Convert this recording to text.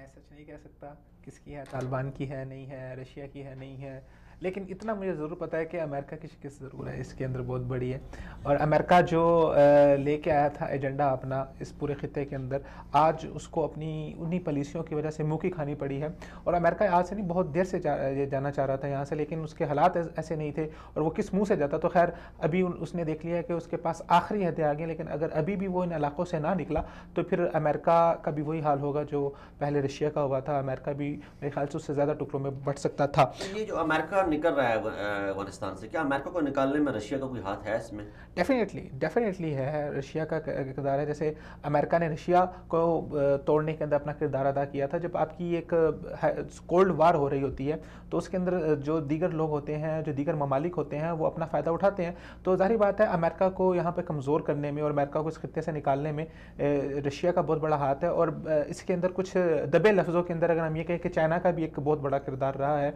मैं सच नहीं कह सकता किसकी है, तालिबान की है नहीं है, रशिया की है नहीं है, लेकिन इतना मुझे ज़रूर पता है कि अमेरिका की शिकस्त ज़रूर है इसके अंदर बहुत बड़ी है। और अमेरिका जो लेके आया था एजेंडा अपना इस पूरे खिते के अंदर, आज उसको अपनी उन्हीं पॉलिसियों की वजह से मुँह की खानी पड़ी है। और अमेरिका आज से नहीं, बहुत देर से ये जाना चाह रहा था यहाँ से, लेकिन उसके हालात ऐसे नहीं थे और वो किस मुँह से जाता। तो खैर अभी उसने देख लिया कि उसके पास आखिरी हथियार आ गए, लेकिन अगर अभी भी वो इन इलाकों से ना निकला तो फिर अमेरिका का भी वही हाल होगा जो पहले रशिया का हुआ था। अमेरिका भी मेरे ख्याल से उससे ज़्यादा टुकड़ों में बट सकता था। तो ये जो अमेरिका निकल रहा है अफगानिस्तान से, क्या अमेरिका को निकालने में रशिया का कोई हाथ है इसमें? डेफिनेटली डेफिनेटली है, रशिया का किरदार है। जैसे अमेरिका ने रशिया को तोड़ने के अंदर अपना किरदार अदा किया था। जब आपकी एक कोल्ड वार हो रही होती है तो उसके अंदर जो दीगर लोग होते हैं, जो दीगर ममालिक होते हैं, वो अपना फ़ायदा उठाते हैं। तो जाहिर बात है अमेरिका को यहाँ पे कमज़ोर करने में और अमेरिका को इस खत्ते से निकालने में रशिया का बहुत बड़ा हाथ है। और इसके अंदर कुछ दबे लफ्ज़ों के अंदर अगर हम ये कहें कि चाइना का भी एक बहुत बड़ा किरदार रहा है।